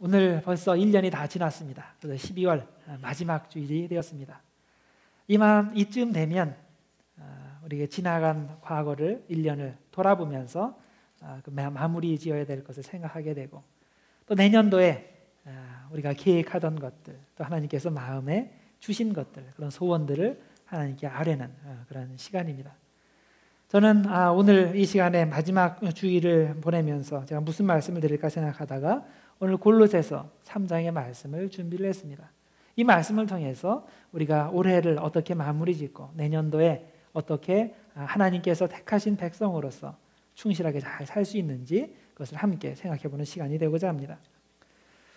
오늘 벌써 1년이 다 지났습니다. 그래서 12월 마지막 주일이 되었습니다. 이쯤 되면 우리가 지나간 과거를 1년을 돌아보면서 마무리 지어야 될 것을 생각하게 되고, 또 내년도에 우리가 계획하던 것들, 또 하나님께서 마음에 주신 것들, 그런 소원들을 하나님께 아뢰는 그런 시간입니다. 저는 오늘 이 시간에 마지막 주일을 보내면서 제가 무슨 말씀을 드릴까 생각하다가 오늘 골로새서 3장의 말씀을 준비를 했습니다. 이 말씀을 통해서 우리가 올해를 어떻게 마무리 짓고 내년도에 어떻게 하나님께서 택하신 백성으로서 충실하게 잘 살 수 있는지 그것을 함께 생각해보는 시간이 되고자 합니다.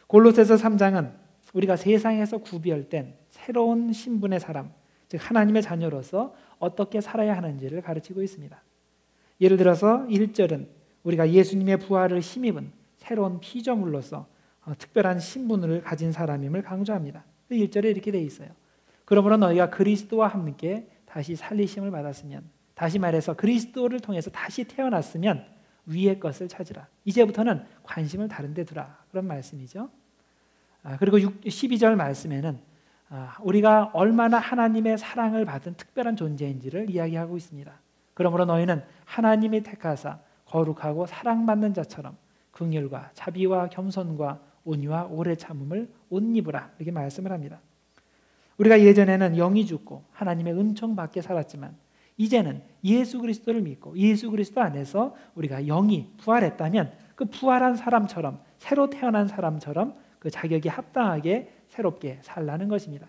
골로새서 3장은 우리가 세상에서 구별된 새로운 신분의 사람, 즉 하나님의 자녀로서 어떻게 살아야 하는지를 가르치고 있습니다. 예를 들어서 1절은 우리가 예수님의 부활을 힘입은 새로운 피조물로서 특별한 신분을 가진 사람임을 강조합니다. 1절에 이렇게 되어 있어요. 그러므로 너희가 그리스도와 함께 다시 살리심을 받았으면, 다시 말해서 그리스도를 통해서 다시 태어났으면 위의 것을 찾으라. 이제부터는 관심을 다른 데 두라. 그런 말씀이죠. 그리고 12절 말씀에는 우리가 얼마나 하나님의 사랑을 받은 특별한 존재인지를 이야기하고 있습니다. 그러므로 너희는 하나님이 택하사 거룩하고 사랑받는 자처럼 긍휼과 자비와 겸손과 온유와 오래 참음을 옷 입으라. 이렇게 말씀을 합니다. 우리가 예전에는 영이 죽고 하나님의 은총 밖에 살았지만 이제는 예수 그리스도를 믿고 예수 그리스도 안에서 우리가 영이 부활했다면 그 부활한 사람처럼, 새로 태어난 사람처럼 그 자격이 합당하게 새롭게 살라는 것입니다.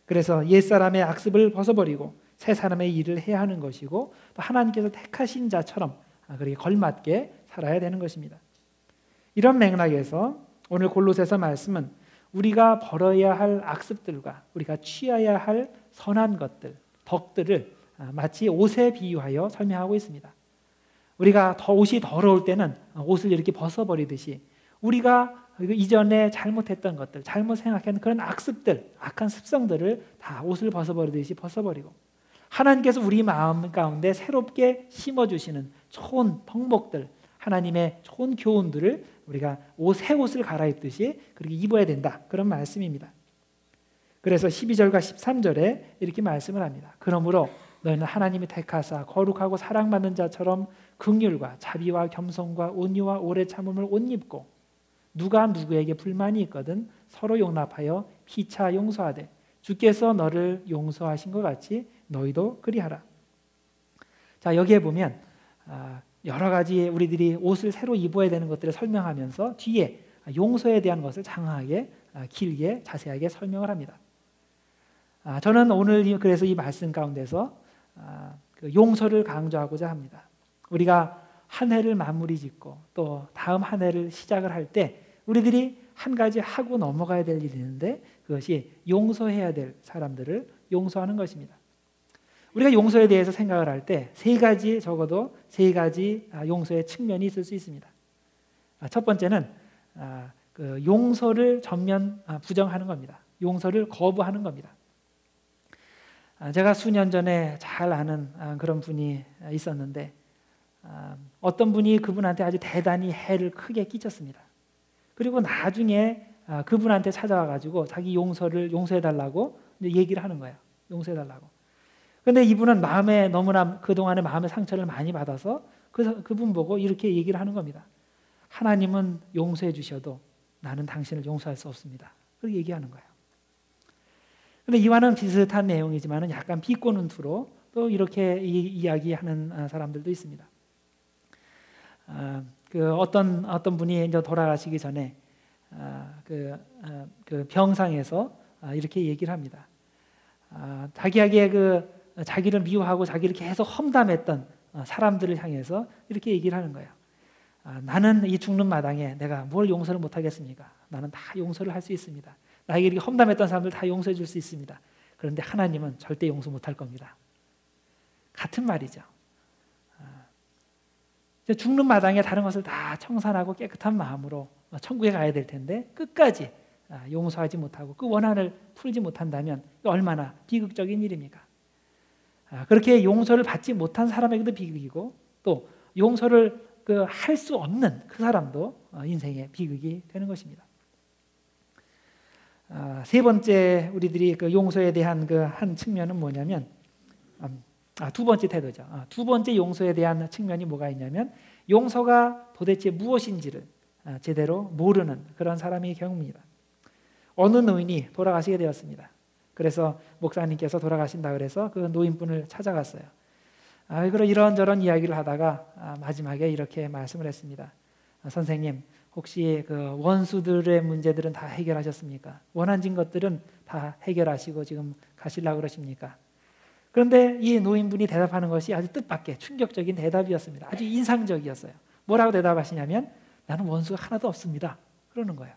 그래서 옛사람의 악습을 벗어버리고 새 사람의 일을 해야 하는 것이고, 또 하나님께서 택하신 자처럼 그렇게 걸맞게 살아야 되는 것입니다. 이런 맥락에서 오늘 골로새서 말씀은 우리가 벌어야 할 악습들과 우리가 취해야 할 선한 것들, 덕들을 마치 옷에 비유하여 설명하고 있습니다. 우리가 옷이 더러울 때는 옷을 이렇게 벗어버리듯이 우리가 이전에 잘못했던 것들, 잘못 생각하는 그런 악습들, 악한 습성들을 다 옷을 벗어버리듯이 벗어버리고, 하나님께서 우리 마음 가운데 새롭게 심어주시는 좋은 덕목들, 하나님의 좋은 교훈들을 우리가 새 옷을 갈아입듯이 그렇게 입어야 된다, 그런 말씀입니다. 그래서 12절과 13절에 이렇게 말씀을 합니다. 그러므로 너희는 하나님이 택하사 거룩하고 사랑받는 자처럼 긍휼과 자비와 겸손과 온유와 오래 참음을 옷 입고, 누가 누구에게 불만이 있거든 서로 용납하여 피차 용서하되 주께서 너를 용서하신 것 같이 너희도 그리하라. 자, 여기에 보면 여러 가지 우리들이 옷을 새로 입어야 되는 것들을 설명하면서 뒤에 용서에 대한 것을 장황하게, 길게, 자세하게 설명을 합니다. 저는 오늘 그래서 이 말씀 가운데서 그 용서를 강조하고자 합니다. 우리가 한 해를 마무리 짓고 또 다음 한 해를 시작을 할 때 우리들이 한 가지 하고 넘어가야 될 일이 있는데, 그것이 용서해야 될 사람들을 용서하는 것입니다. 우리가 용서에 대해서 생각을 할 때 적어도 세 가지 용서의 측면이 있을 수 있습니다. 첫 번째는 그 용서를 전면 부정하는 겁니다. 용서를 거부하는 겁니다. 제가 수년 전에 잘 아는 그런 분이 있었는데, 어떤 분이 그분한테 아주 대단히 해를 크게 끼쳤습니다. 그리고 나중에 그분한테 찾아와가지고 자기 용서해달라고 얘기를 하는 거예요. 용서해달라고. 그런데 이분은 너무나 그동안에 마음의 상처를 많이 받아서 그분 보고 이렇게 얘기를 하는 겁니다. 하나님은 용서해 주셔도 나는 당신을 용서할 수 없습니다. 그렇게 얘기하는 거예요. 그런데 이와는 비슷한 내용이지만 약간 비꼬는 투로 또 이렇게 이야기하는 사람들도 있습니다. 그 어떤 분이 이제 돌아가시기 전에 그 병상에서 이렇게 얘기를 합니다. 자기를 미워하고 자기를 계속 험담했던 사람들을 향해서 이렇게 얘기를 하는 거예요. 나는 이 죽는 마당에 내가 뭘 용서를 못하겠습니까? 나는 다 용서를 할 수 있습니다. 나에게 이렇게 험담했던 사람들 다 용서해 줄 수 있습니다. 그런데 하나님은 절대 용서 못할 겁니다. 같은 말이죠. 죽는 마당에 다른 것을 다 청산하고 깨끗한 마음으로 천국에 가야 될 텐데 끝까지 용서하지 못하고 그 원한을 풀지 못한다면 얼마나 비극적인 일입니까? 그렇게 용서를 받지 못한 사람에게도 비극이고, 또 용서를 할 수 없는 그 사람도 인생의 비극이 되는 것입니다. 세 번째 우리들이 그 용서에 대한 그 한 측면은 뭐냐면 두 번째 태도죠. 두 번째 용서에 대한 측면이 뭐가 있냐면 용서가 도대체 무엇인지를 제대로 모르는 그런 사람의 경우입니다. 어느 노인이 돌아가시게 되었습니다. 그래서 목사님께서 돌아가신다 그래서 그 노인분을 찾아갔어요. 그리고 이런저런 이야기를 하다가 마지막에 이렇게 말씀을 했습니다. 선생님, 혹시 그 원수들의 문제들은 다 해결하셨습니까? 원한진 것들은 다 해결하시고 지금 가시려고 그러십니까? 그런데 이 노인분이 대답하는 것이 아주 뜻밖의 충격적인 대답이었습니다. 아주 인상적이었어요. 뭐라고 대답하시냐면 나는 원수가 하나도 없습니다. 그러는 거예요.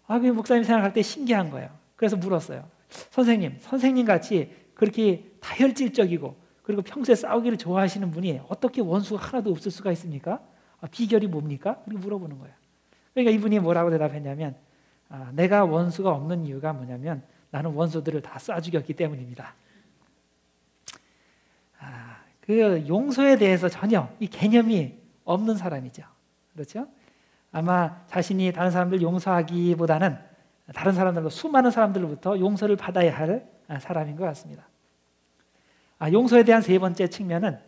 그 목사님 생각할 때 신기한 거예요. 그래서 물었어요. 선생님 같이 그렇게 다혈질적이고 그리고 평소에 싸우기를 좋아하시는 분이 어떻게 원수가 하나도 없을 수가 있습니까? 비결이 뭡니까? 이렇게 물어보는 거예요. 그러니까 이분이 뭐라고 대답했냐면 내가 원수가 없는 이유가 뭐냐면 나는 원수들을 다 쏴 죽였기 때문입니다. 그 용서에 대해서 전혀 이 개념이 없는 사람이죠. 그렇죠? 아마 자신이 다른 사람들 용서하기보다는 다른 사람들로 수많은 사람들로부터 용서를 받아야 할 사람인 것 같습니다. 용서에 대한 세 번째 측면은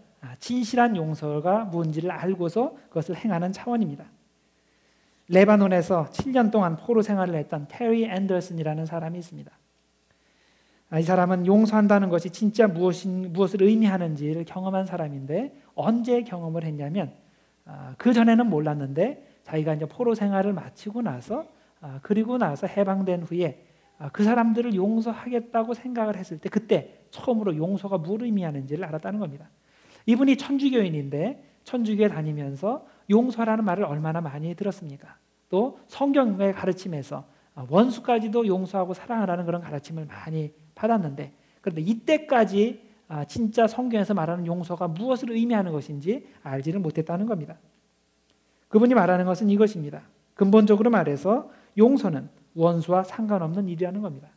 진실한 용서가 뭔지를 알고서 그것을 행하는 차원입니다. 레바논에서 7년 동안 포로 생활을 했던 테리 앤더슨이라는 사람이 있습니다. 이 사람은 용서한다는 것이 진짜 무엇을 의미하는지를 경험한 사람인데 언제 경험을 했냐면 그 전에는 몰랐는데 자기가 이제 포로 생활을 마치고 나서 그리고 나서 해방된 후에 그 사람들을 용서하겠다고 생각을 했을 때 그때 처음으로 용서가 뭘 의미하는지를 알았다는 겁니다. 이분이 천주교인인데 천주교에 다니면서 용서라는 말을 얼마나 많이 들었습니까? 또 성경의 가르침에서 원수까지도 용서하고 사랑하라는 그런 가르침을 많이 받았는데 그런데 이때까지 진짜 성경에서 말하는 용서가 무엇을 의미하는 것인지 알지를 못했다는 겁니다. 그분이 말하는 것은 이것입니다. 근본적으로 말해서 용서는 원수와 상관없는 일이라는 겁니다.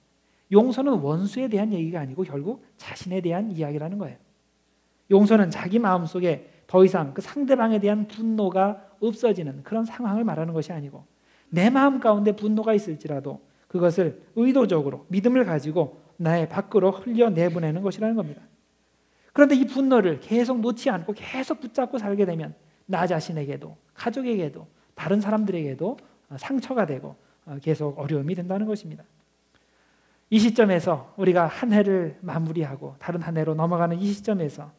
용서는 원수에 대한 얘기가 아니고 결국 자신에 대한 이야기라는 거예요. 용서는 자기 마음속에 더 이상 그 상대방에 대한 분노가 없어지는 그런 상황을 말하는 것이 아니고 내 마음 가운데 분노가 있을지라도 그것을 의도적으로 믿음을 가지고 나의 밖으로 흘려내보내는 것이라는 겁니다. 그런데 이 분노를 계속 놓지 않고 계속 붙잡고 살게 되면 나 자신에게도 가족에게도 다른 사람들에게도 상처가 되고 계속 어려움이 된다는 것입니다. 이 시점에서 우리가 한 해를 마무리하고 다른 한 해로 넘어가는 이 시점에서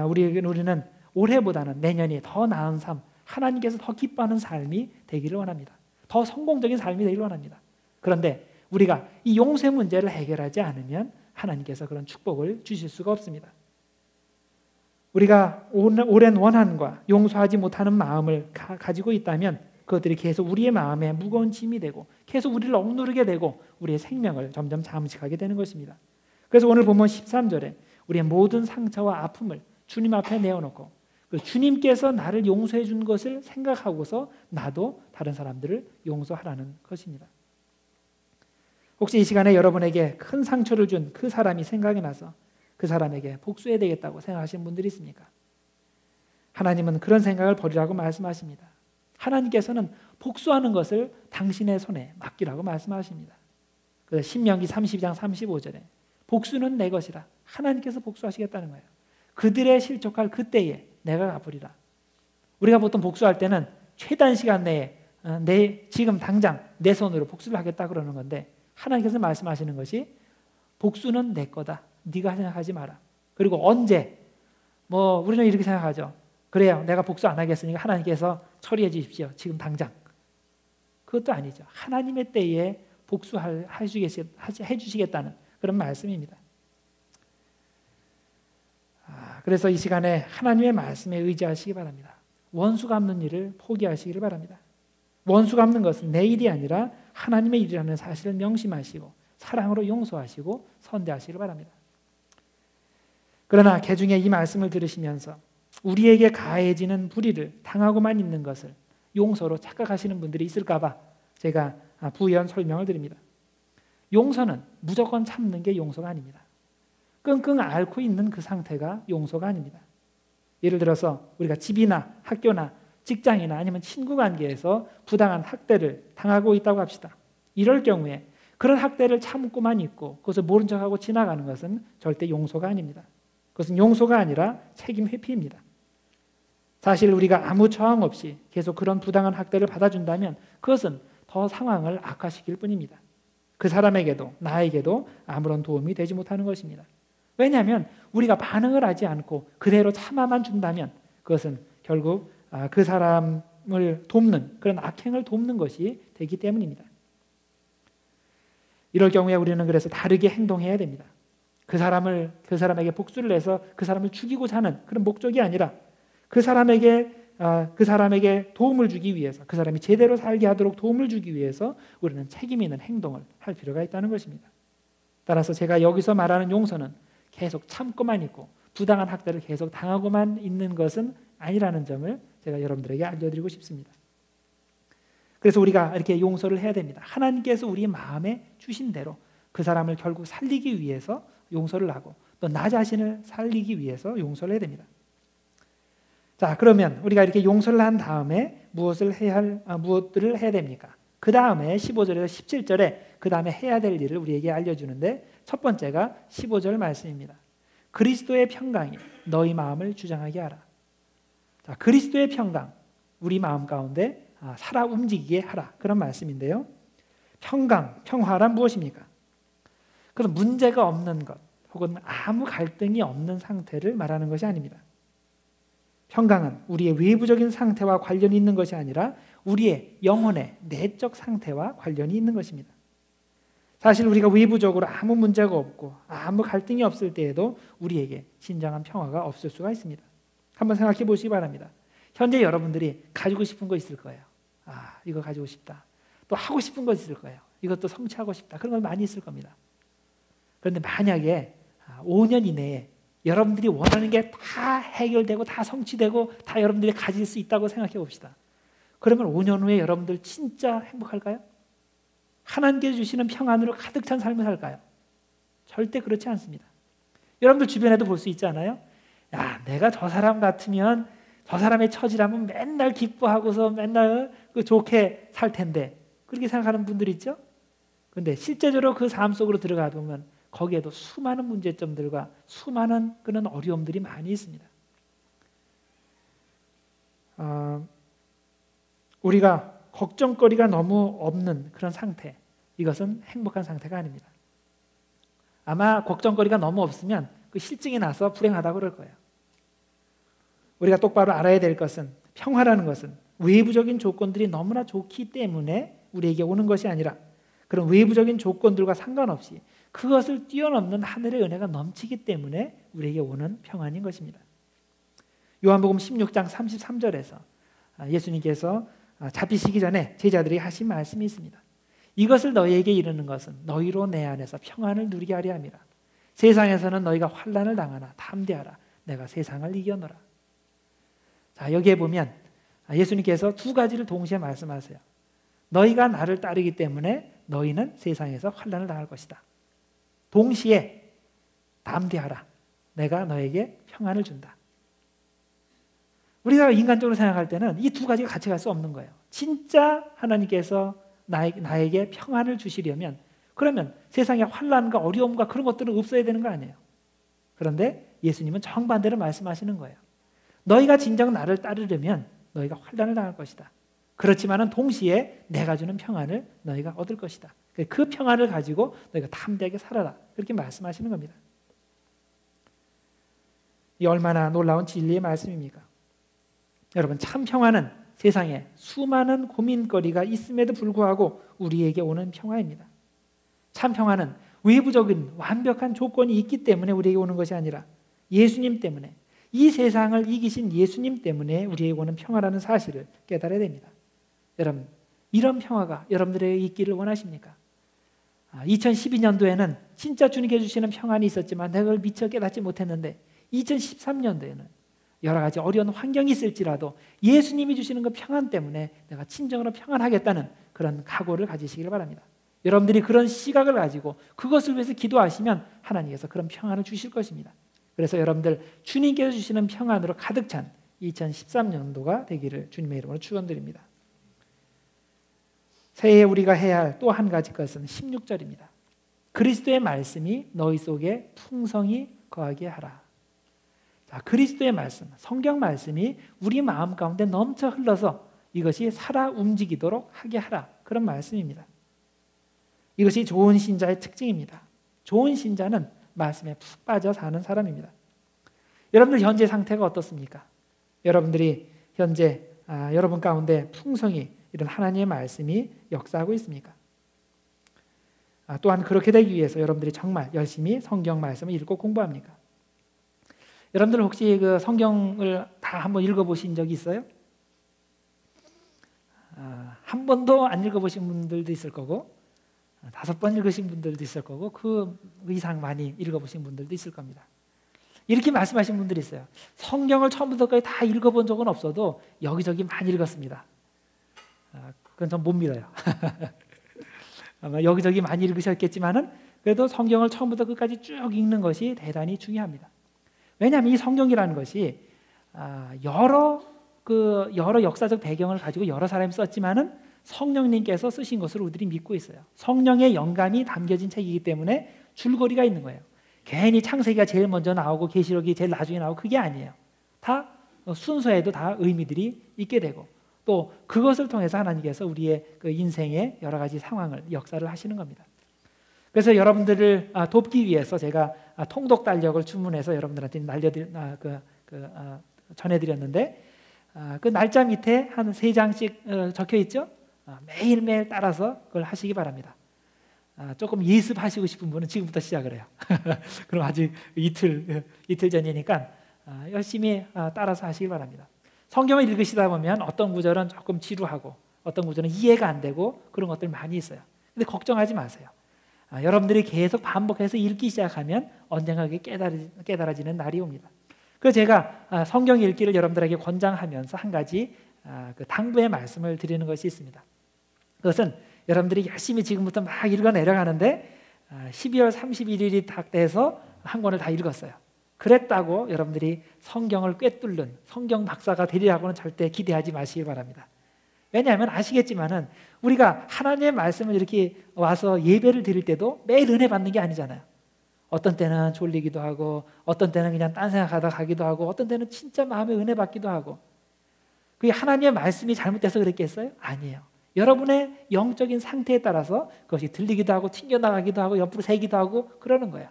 우리는 올해보다는 내년이 더 나은 삶, 하나님께서 더 기뻐하는 삶이 되기를 원합니다. 더 성공적인 삶이 되기를 원합니다. 그런데 우리가 이 용서의 문제를 해결하지 않으면 하나님께서 그런 축복을 주실 수가 없습니다. 우리가 오랜 원한과 용서하지 못하는 마음을 가지고 있다면 그것들이 계속 우리의 마음에 무거운 짐이 되고 계속 우리를 억누르게 되고 우리의 생명을 점점 잠식하게 되는 것입니다. 그래서 오늘 본문 13절에 우리의 모든 상처와 아픔을 주님 앞에 내어놓고 주님께서 나를 용서해 준 것을 생각하고서 나도 다른 사람들을 용서하라는 것입니다. 혹시 이 시간에 여러분에게 큰 상처를 준 그 사람이 생각이 나서 그 사람에게 복수해야 되겠다고 생각하시는 분들이 있습니까? 하나님은 그런 생각을 버리라고 말씀하십니다. 하나님께서는 복수하는 것을 당신의 손에 맡기라고 말씀하십니다. 그래서 신명기 32장 35절에 복수는 내 것이라 하나님께서 복수하시겠다는 거예요. 그들의 실족할 그때에 내가 갚으리라. 우리가 보통 복수할 때는 최단 시간 내에 지금 당장 내 손으로 복수를 하겠다 그러는 건데 하나님께서 말씀하시는 것이 복수는 내 거다. 네가 생각하지 마라. 그리고 언제? 우리는 이렇게 생각하죠. 그래요. 내가 복수 안 하겠으니까 하나님께서 처리해 주십시오. 지금 당장. 그것도 아니죠. 하나님의 때에 복수해 주시겠다는 그런 말씀입니다. 그래서 이 시간에 하나님의 말씀에 의지하시기 바랍니다. 원수 갚는 일을 포기하시기를 바랍니다. 원수 갚는 것은 내 일이 아니라 하나님의 일이라는 사실을 명심하시고 사랑으로 용서하시고 선대하시기를 바랍니다. 그러나 개중에 이 말씀을 들으시면서 우리에게 가해지는 불의를 당하고만 있는 것을 용서로 착각하시는 분들이 있을까 봐 제가 부연 설명을 드립니다. 용서는 무조건 참는 게 용서가 아닙니다. 끙끙 앓고 있는 그 상태가 용서가 아닙니다. 예를 들어서 우리가 집이나 학교나 직장이나 아니면 친구 관계에서 부당한 학대를 당하고 있다고 합시다. 이럴 경우에 그런 학대를 참고만 있고 그것을 모른 척하고 지나가는 것은 절대 용서가 아닙니다. 그것은 용서가 아니라 책임 회피입니다. 사실 우리가 아무 저항 없이 계속 그런 부당한 학대를 받아준다면 그것은 더 상황을 악화시킬 뿐입니다. 그 사람에게도 나에게도 아무런 도움이 되지 못하는 것입니다. 왜냐하면 우리가 반응을 하지 않고 그대로 참아만 준다면 그것은 결국 그 사람을 돕는 그런 악행을 돕는 것이 되기 때문입니다. 이럴 경우에 우리는 그래서 다르게 행동해야 됩니다. 그 사람에게 복수를 해서 그 사람을 죽이고자 하는 그런 목적이 아니라 그 사람에게 도움을 주기 위해서, 그 사람이 제대로 살게 하도록 도움을 주기 위해서 우리는 책임 있는 행동을 할 필요가 있다는 것입니다. 따라서 제가 여기서 말하는 용서는 계속 참고만 있고 부당한 학대를 계속 당하고만 있는 것은 아니라는 점을 제가 여러분들에게 알려드리고 싶습니다. 그래서 우리가 이렇게 용서를 해야 됩니다. 하나님께서 우리 마음에 주신 대로 그 사람을 결국 살리기 위해서 용서를 하고 또 나 자신을 살리기 위해서 용서를 해야 됩니다. 자, 그러면 우리가 이렇게 용서를 한 다음에 무엇들을 해야 됩니까? 그 다음에 15절에서 17절에 그 다음에 해야 될 일을 우리에게 알려주는데 첫 번째가 15절 말씀입니다. 그리스도의 평강이 너희 마음을 주장하게 하라. 자, 그리스도의 평강, 우리 마음 가운데 살아 움직이게 하라. 그런 말씀인데요. 평강, 평화란 무엇입니까? 그건 문제가 없는 것 혹은 아무 갈등이 없는 상태를 말하는 것이 아닙니다. 평강은 우리의 외부적인 상태와 관련이 있는 것이 아니라 우리의 영혼의 내적 상태와 관련이 있는 것입니다. 사실 우리가 외부적으로 아무 문제가 없고 아무 갈등이 없을 때에도 우리에게 진정한 평화가 없을 수가 있습니다. 한번 생각해 보시기 바랍니다. 현재 여러분들이 가지고 싶은 거 있을 거예요. 이거 가지고 싶다. 또 하고 싶은 거 있을 거예요. 이것도 성취하고 싶다. 그런 건 많이 있을 겁니다. 그런데 만약에 5년 이내에 여러분들이 원하는 게 다 해결되고 다 성취되고 다 여러분들이 가질 수 있다고 생각해 봅시다. 그러면 5년 후에 여러분들 진짜 행복할까요? 하나님께서 주시는 평안으로 가득 찬 삶을 살까요? 절대 그렇지 않습니다. 여러분들 주변에도 볼 수 있잖아요. 야, 내가 저 사람 같으면 저 사람의 처지라면 맨날 기뻐하고서 맨날 좋게 살 텐데 그렇게 생각하는 분들 있죠? 그런데 실제적으로 그 삶 속으로 들어가 보면 거기에도 수많은 문제점들과 수많은 그런 어려움들이 많이 있습니다. 우리가 걱정거리가 너무 없는 그런 상태, 이것은 행복한 상태가 아닙니다. 아마 걱정거리가 너무 없으면 그 실증이 나서 불행하다고 그럴 거예요. 우리가 똑바로 알아야 될 것은 평화라는 것은 외부적인 조건들이 너무나 좋기 때문에 우리에게 오는 것이 아니라 그런 외부적인 조건들과 상관없이 그것을 뛰어넘는 하늘의 은혜가 넘치기 때문에 우리에게 오는 평안인 것입니다. 요한복음 16장 33절에서 예수님께서 잡히시기 전에 제자들이 하신 말씀이 있습니다. 이것을 너희에게 이르는 것은 너희로 내 안에서 평안을 누리게 하려 함이라. 세상에서는 너희가 환난을 당하나 담대하라. 내가 세상을 이겨노라. 자, 여기에 보면 예수님께서 두 가지를 동시에 말씀하세요. 너희가 나를 따르기 때문에 너희는 세상에서 환난을 당할 것이다. 동시에 담대하라. 내가 너에게 평안을 준다. 우리가 인간적으로 생각할 때는 이 두 가지가 같이 갈 수 없는 거예요. 진짜 하나님께서 나에게 평안을 주시려면 그러면 세상에 환난과 어려움과 그런 것들은 없어야 되는 거 아니에요. 그런데 예수님은 정반대로 말씀하시는 거예요. 너희가 진정 나를 따르려면 너희가 환난을 당할 것이다. 그렇지만은 동시에 내가 주는 평안을 너희가 얻을 것이다. 그 평안을 가지고 너희가 담대하게 살아라. 그렇게 말씀하시는 겁니다. 이 얼마나 놀라운 진리의 말씀입니까? 여러분, 참 평안은 세상에 수많은 고민거리가 있음에도 불구하고 우리에게 오는 평화입니다. 참 평안은 외부적인 완벽한 조건이 있기 때문에 우리에게 오는 것이 아니라 예수님 때문에, 이 세상을 이기신 예수님 때문에 우리에게 오는 평화라는 사실을 깨달아야 됩니다. 여러분, 이런 평화가 여러분들에게 있기를 원하십니까? 2012년도에는 진짜 주님께서 주시는 평안이 있었지만 내가 그걸 미처 깨닫지 못했는데 2013년도에는 여러 가지 어려운 환경이 있을지라도 예수님이 주시는 그 평안 때문에 내가 진정으로 평안하겠다는 그런 각오를 가지시길 바랍니다. 여러분들이 그런 시각을 가지고 그것을 위해서 기도하시면 하나님께서 그런 평안을 주실 것입니다. 그래서 여러분들 주님께서 주시는 평안으로 가득 찬 2013년도가 되기를 주님의 이름으로 축원드립니다. 새해 우리가 해야 할 또 한 가지 것은 16절입니다. 그리스도의 말씀이 너희 속에 풍성히 거하게 하라. 자, 그리스도의 말씀, 성경 말씀이 우리 마음 가운데 넘쳐 흘러서 이것이 살아 움직이도록 하게 하라. 그런 말씀입니다. 이것이 좋은 신자의 특징입니다. 좋은 신자는 말씀에 푹 빠져 사는 사람입니다. 여러분들 현재 상태가 어떻습니까? 여러분들이 현재 여러분 가운데 풍성히 이런 하나님의 말씀이 역사하고 있습니까? 또한 그렇게 되기 위해서 여러분들이 정말 열심히 성경 말씀을 읽고 공부합니까? 여러분들 혹시 그 성경을 다 한번 읽어보신 적이 있어요? 한 번도 안 읽어보신 분들도 있을 거고 5번 읽으신 분들도 있을 거고 그 이상 많이 읽어보신 분들도 있을 겁니다. 이렇게 말씀하신 분들이 있어요. 성경을 처음부터까지 다 읽어본 적은 없어도 여기저기 많이 읽었습니다. 그건 전 못 믿어요. 아마 여기저기 많이 읽으셨겠지만은 그래도 성경을 처음부터 끝까지 쭉 읽는 것이 대단히 중요합니다. 왜냐하면 이 성경이라는 것이 여러 역사적 배경을 가지고 여러 사람이 썼지만은 성령님께서 쓰신 것으로 우리들이 믿고 있어요. 성령의 영감이 담겨진 책이기 때문에 줄거리가 있는 거예요. 괜히 창세기가 제일 먼저 나오고 계시록이 제일 나중에 나오고 그게 아니에요. 다 순서에도 다 의미들이 있게 되고 또 그것을 통해서 하나님께서 우리의 그 인생의 여러 가지 상황을 역사를 하시는 겁니다. 그래서 여러분들을 돕기 위해서 제가 통독 달력을 주문해서 여러분들한테 전해드렸는데 그 날짜 밑에 한 3장씩 적혀 있죠. 매일매일 따라서 그걸 하시기 바랍니다. 조금 예습하시고 싶은 분은 지금부터 시작을 해요. 그럼 아직 이틀 전이니까 열심히 따라서 하시기 바랍니다. 성경을 읽으시다 보면 어떤 구절은 조금 지루하고 어떤 구절은 이해가 안 되고 그런 것들 많이 있어요. 근데 걱정하지 마세요. 여러분들이 계속 반복해서 읽기 시작하면 언젠가 그게 깨달아지는 날이 옵니다. 그래서 제가 성경 읽기를 여러분들에게 권장하면서 한 가지 그 당부의 말씀을 드리는 것이 있습니다. 그것은 여러분들이 열심히 지금부터 막 읽어 내려가는데 12월 31일이 딱 돼서 한 권을 다 읽었어요. 그랬다고 여러분들이 성경을 꿰뚫는 성경 박사가 되리라고는 절대 기대하지 마시기 바랍니다. 왜냐하면 아시겠지만은 우리가 하나님의 말씀을 이렇게 와서 예배를 드릴 때도 매일 은혜 받는 게 아니잖아요. 어떤 때는 졸리기도 하고 어떤 때는 그냥 딴 생각하다 가기도 하고 어떤 때는 진짜 마음에 은혜 받기도 하고 그게 하나님의 말씀이 잘못돼서 그랬겠어요? 아니에요. 여러분의 영적인 상태에 따라서 그것이 들리기도 하고 튕겨나가기도 하고 옆으로 새기도 하고 그러는 거예요.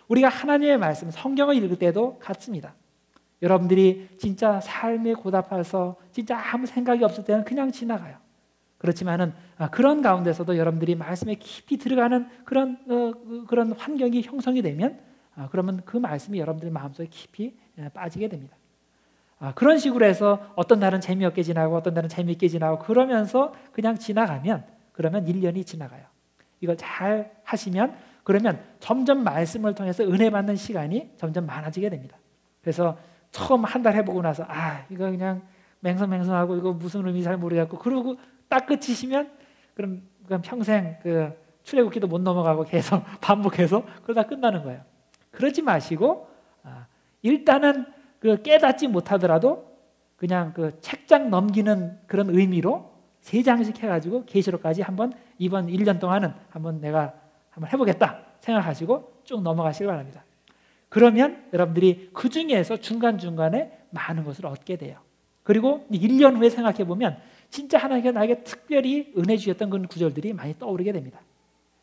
우리가 하나님의 말씀, 성경을 읽을 때도 같습니다. 여러분들이 진짜 삶에 고달파서 진짜 아무 생각이 없을 때는 그냥 지나가요. 그렇지만은 그런 가운데서도 여러분들이 말씀에 깊이 들어가는 그런 환경이 형성이 되면 그러면 그 말씀이 여러분들 마음속에 깊이 빠지게 됩니다. 그런 식으로 해서 어떤 날은 재미없게 지나고 어떤 날은 재미있게 지나고 그러면서 그냥 지나가면 그러면 1년이 지나가요. 이걸 잘 하시면 그러면 점점 말씀을 통해서 은혜 받는 시간이 점점 많아지게 됩니다. 그래서 처음 한 달 해보고 나서 이거 그냥 맹성맹성하고 이거 무슨 의미 잘 모르겠고 그러고 딱 끝이시면 그럼 평생 그 출애굽기도 못 넘어가고 계속 반복해서 그러다 끝나는 거예요. 그러지 마시고 일단은 그 깨닫지 못하더라도 그냥 그 책장 넘기는 그런 의미로 3장씩 해가지고 계시록까지 한번 이번 1년 동안은 내가 한번 해보겠다 생각하시고 쭉 넘어가시기 바랍니다. 그러면 여러분들이 그 중에서 중간중간에 많은 것을 얻게 돼요. 그리고 1년 후에 생각해보면 진짜 하나님께서 나에게 특별히 은혜 주셨던 그런 구절들이 많이 떠오르게 됩니다.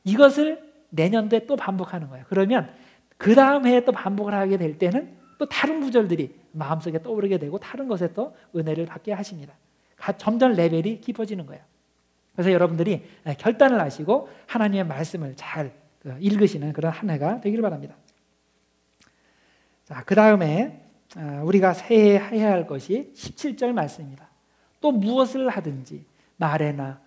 이것을 내년도에 또 반복하는 거예요. 그러면 그 다음 해에 또 반복을 하게 될 때는 또 다른 구절들이 마음속에 떠오르게 되고 다른 것에 또 은혜를 받게 하십니다. 점점 레벨이 깊어지는 거예요. 그래서 여러분들이 결단을 하시고 하나님의 말씀을 잘 읽으시는 그런 한 해가 되기를 바랍니다. 자, 그 다음에 우리가 새해 해야 할 것이 17절 말씀입니다. 또 무엇을 하든지 말에나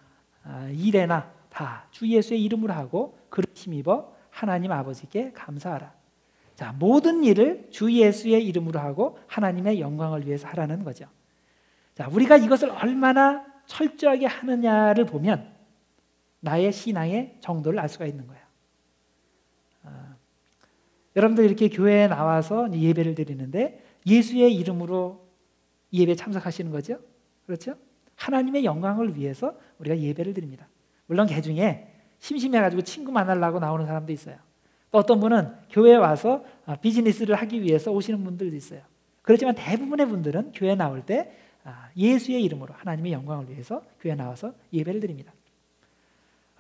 일에나 다 주 예수의 이름으로 하고 그를 힘입어 하나님 아버지께 감사하라. 자, 모든 일을 주 예수의 이름으로 하고 하나님의 영광을 위해서 하라는 거죠. 자, 우리가 이것을 얼마나 철저하게 하느냐를 보면 나의 신앙의 정도를 알 수가 있는 거예요. 여러분들 이렇게 교회에 나와서 예배를 드리는데 예수의 이름으로 예배에 참석하시는 거죠. 그렇죠? 하나님의 영광을 위해서 우리가 예배를 드립니다. 물론 개 중에 심심해가지고 친구 만나려고 나오는 사람도 있어요. 또 어떤 분은 교회에 와서 비즈니스를 하기 위해서 오시는 분들도 있어요. 그렇지만 대부분의 분들은 교회 나올 때 예수의 이름으로 하나님의 영광을 위해서 교회에 나와서 예배를 드립니다.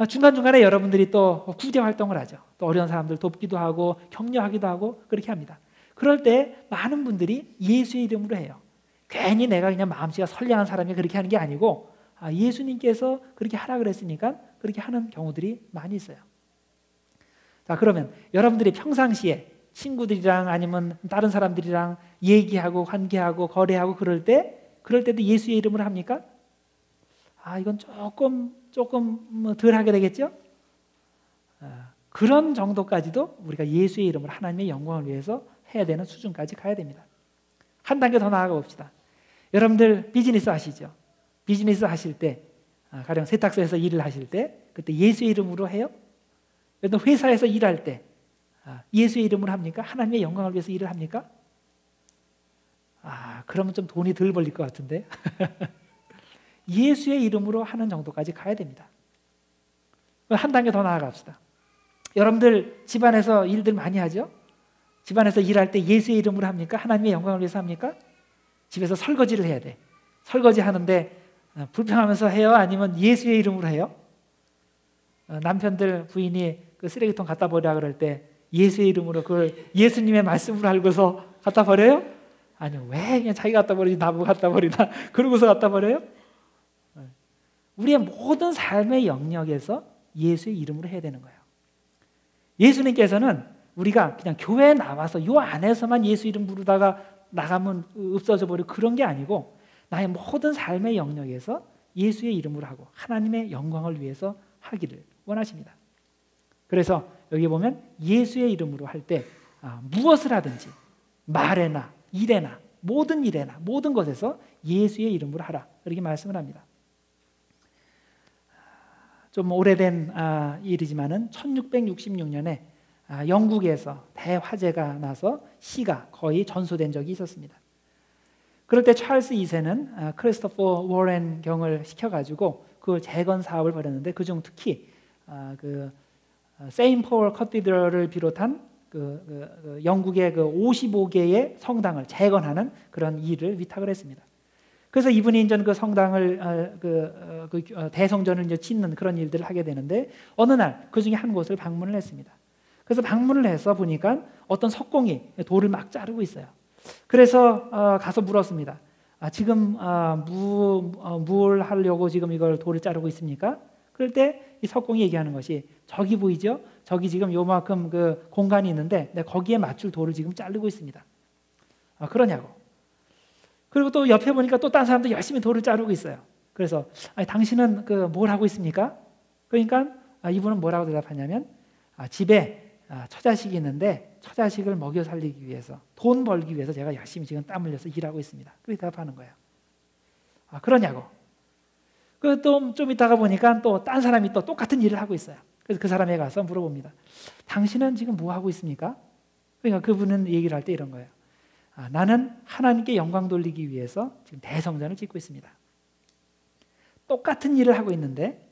중간중간에 여러분들이 또 구제 활동을 하죠. 또 어려운 사람들 돕기도 하고 격려하기도 하고 그렇게 합니다. 그럴 때 많은 분들이 예수의 이름으로 해요. 괜히 내가 그냥 마음씨가 선량한 사람이 그렇게 하는 게 아니고 예수님께서 그렇게 하라 그랬으니까 그렇게 하는 경우들이 많이 있어요. 자, 그러면 여러분들이 평상시에 친구들이랑 아니면 다른 사람들이랑 얘기하고 관계하고 거래하고 그럴 때도 예수의 이름으로 합니까? 이건 조금 덜 하게 되겠죠? 그런 정도까지도 우리가 예수의 이름으로 하나님의 영광을 위해서 해야 되는 수준까지 가야 됩니다. 한 단계 더 나아가 봅시다. 여러분들 비즈니스 하시죠? 비즈니스 하실 때, 가령 세탁소에서 일을 하실 때 그때 예수의 이름으로 해요? 여러분 회사에서 일할 때 예수의 이름으로 합니까? 하나님의 영광을 위해서 일을 합니까? 그러면 좀 돈이 덜 벌릴 것 같은데 예수의 이름으로 하는 정도까지 가야 됩니다. 한 단계 더 나아갑시다. 여러분들 집안에서 일들 많이 하죠? 집안에서 일할 때 예수의 이름으로 합니까? 하나님의 영광을 위해서 합니까? 집에서 설거지를 해야 돼. 설거지 하는데 불평하면서 해요? 아니면 예수의 이름으로 해요? 남편들 부인이 그 쓰레기통 갖다 버리라 그럴 때 예수의 이름으로 그걸 예수님의 말씀으로 알고서 갖다 버려요? 아니면 왜 그냥 자기가 갖다 버리지 나보고 갖다 버리나 그러고서 갖다 버려요? 우리의 모든 삶의 영역에서 예수의 이름으로 해야 되는 거예요. 예수님께서는 우리가 그냥 교회에 나와서 요 안에서만 예수 이름 부르다가 나가면 없어져 버리고 그런 게 아니고 나의 모든 삶의 영역에서 예수의 이름으로 하고 하나님의 영광을 위해서 하기를 원하십니다. 그래서 여기 보면 예수의 이름으로 할 때 무엇을 하든지 말에나 일에나 모든 일에나 모든 것에서 예수의 이름으로 하라 이렇게 말씀을 합니다. 좀 오래된 일이지만은 1666년에 영국에서 대화재가 나서 시가 거의 전소된 적이 있었습니다. 그럴 때 찰스 2세는 크리스토퍼 워렌 경을 시켜가지고 그 재건 사업을 벌였는데 그중 특히 그 세인트 폴 커티드럴을 비롯한 그 영국의 그 55개의 성당을 재건하는 그런 일을 위탁을 했습니다. 그래서 이분이 이제 그 성당을 대성전을 이제 짓는 그런 일들을 하게 되는데 어느 날 그 중에 한 곳을 방문을 했습니다. 그래서 방문을 해서 보니까 어떤 석공이 돌을 막 자르고 있어요. 그래서 가서 물었습니다. 지금 뭘 하려고 지금 이걸 돌을 자르고 있습니까? 그럴 때 이 석공이 얘기하는 것이 저기 보이죠? 저기 지금 요만큼 그 공간이 있는데 내가 거기에 맞출 돌을 지금 자르고 있습니다. 그러냐고. 그리고 또 옆에 보니까 또 다른 사람도 열심히 돌을 자르고 있어요. 그래서 당신은 뭘 하고 있습니까? 그러니까 이분은 뭐라고 대답하냐면 집에 처자식이 있는데 처자식을 먹여 살리기 위해서 돈 벌기 위해서 제가 열심히 지금 땀 흘려서 일하고 있습니다. 그렇게 대답하는 거예요. 그러냐고. 또 좀 있다가 보니까 또 딴 사람이 또 똑같은 일을 하고 있어요. 그래서 그 사람에 가서 물어봅니다. 당신은 지금 뭐 하고 있습니까? 그러니까 그분은 얘기를 할 때 이런 거예요. 나는 하나님께 영광 돌리기 위해서 지금 대성전을 짓고 있습니다. 똑같은 일을 하고 있는데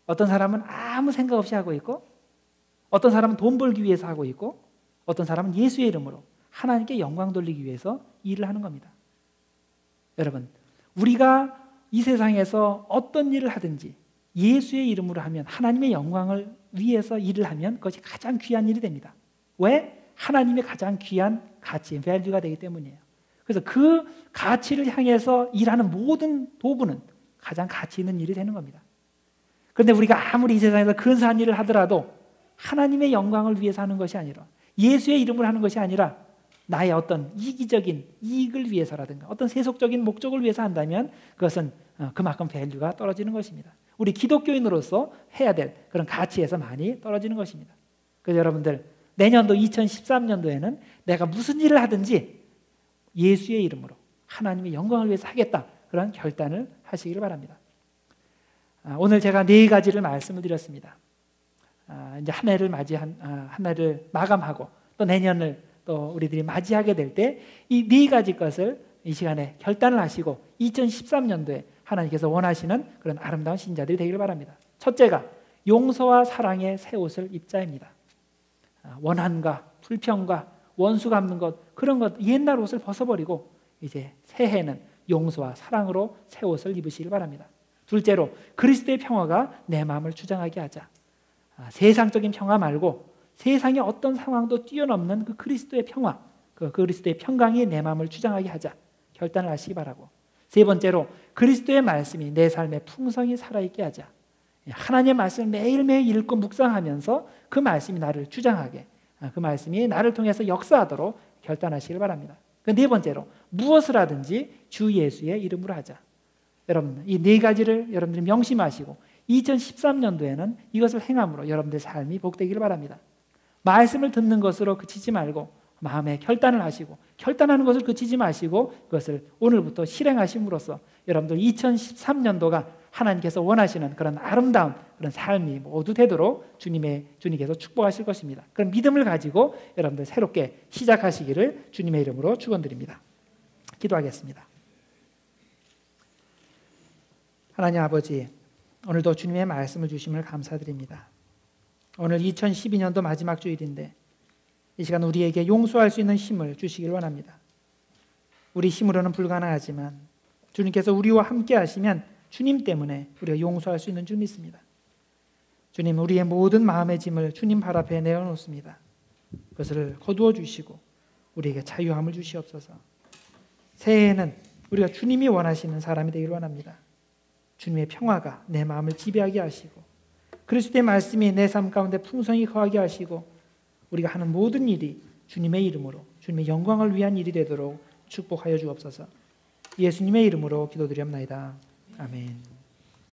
어떤 사람은 아무 생각 없이 하고 있고 어떤 사람은 돈 벌기 위해서 하고 있고 어떤 사람은 예수의 이름으로 하나님께 영광 돌리기 위해서 일을 하는 겁니다. 여러분, 우리가 이 세상에서 어떤 일을 하든지 예수의 이름으로 하면 하나님의 영광을 위해서 일을 하면 그것이 가장 귀한 일이 됩니다. 왜? 하나님의 가장 귀한 가치, 밸류가 되기 때문이에요. 그래서 그 가치를 향해서 일하는 모든 도구는 가장 가치 있는 일이 되는 겁니다. 그런데 우리가 아무리 이 세상에서 근사한 일을 하더라도 하나님의 영광을 위해서 하는 것이 아니라 예수의 이름으로 하는 것이 아니라 나의 어떤 이기적인 이익을 위해서라든가 어떤 세속적인 목적을 위해서 한다면 그것은 그만큼 밸류가 떨어지는 것입니다. 우리 기독교인으로서 해야 될 그런 가치에서 많이 떨어지는 것입니다. 그래서 여러분들 내년도 2013년도에는 내가 무슨 일을 하든지 예수의 이름으로 하나님의 영광을 위해서 하겠다 그런 결단을 하시기를 바랍니다. 오늘 제가 4가지를 말씀을 드렸습니다. 이제 한 해를 한 해를 마감하고 또 내년을 또 우리들이 맞이하게 될 때 이 4가지 것을 이 시간에 결단을 하시고 2013년도에 하나님께서 원하시는 그런 아름다운 신자들이 되기를 바랍니다. 첫째가 용서와 사랑의 새 옷을 입자입니다. 원한과 불평과 원수 갚는 것, 그런 것 옛날 옷을 벗어버리고 이제 새해는 용서와 사랑으로 새 옷을 입으시길 바랍니다. 둘째로 그리스도의 평화가 내 마음을 주장하게 하자. 세상적인 평화 말고 세상의 어떤 상황도 뛰어넘는 그 그리스도의 평화, 그 그리스도의 평강이 내 마음을 주장하게 하자 결단을 하시기 바라고, 세 번째로 그리스도의 말씀이 내 삶에 풍성히 살아있게 하자. 하나님의 말씀을 매일매일 읽고 묵상하면서 그 말씀이 나를 주장하게, 그 말씀이 나를 통해서 역사하도록 결단하시길 바랍니다. 네 번째로 무엇을 하든지 주 예수의 이름으로 하자. 여러분, 이 네 가지를 여러분들이 명심하시고 2013년도에는 이것을 행함으로 여러분들의 삶이 복되기를 바랍니다. 말씀을 듣는 것으로 그치지 말고 마음에 결단을 하시고, 결단하는 것을 그치지 마시고 그것을 오늘부터 실행하심으로써 여러분들 2013년도가 하나님께서 원하시는 그런 아름다운 그런 삶이 모두 되도록 주님께서 축복하실 것입니다. 그런 믿음을 가지고 여러분들 새롭게 시작하시기를 주님의 이름으로 축원드립니다. 기도하겠습니다. 하나님 아버지, 오늘도 주님의 말씀을 주심을 감사드립니다. 오늘 2012년도 마지막 주일인데 이 시간 우리에게 용서할 수 있는 힘을 주시길 원합니다. 우리 힘으로는 불가능하지만 주님께서 우리와 함께 하시면 주님 때문에 우리가 용서할 수 있는 줄 믿습니다. 주님, 우리의 모든 마음의 짐을 주님 발 앞에 내어놓습니다. 그것을 거두어 주시고 우리에게 자유함을 주시옵소서. 새해에는 우리가 주님이 원하시는 사람이 되기를 원합니다. 주님의 평화가 내 마음을 지배하게 하시고 그리스도의 말씀이 내 삶 가운데 풍성히 거하게 하시고 우리가 하는 모든 일이 주님의 이름으로 주님의 영광을 위한 일이 되도록 축복하여 주옵소서. 예수님의 이름으로 기도드리옵나이다. 아멘.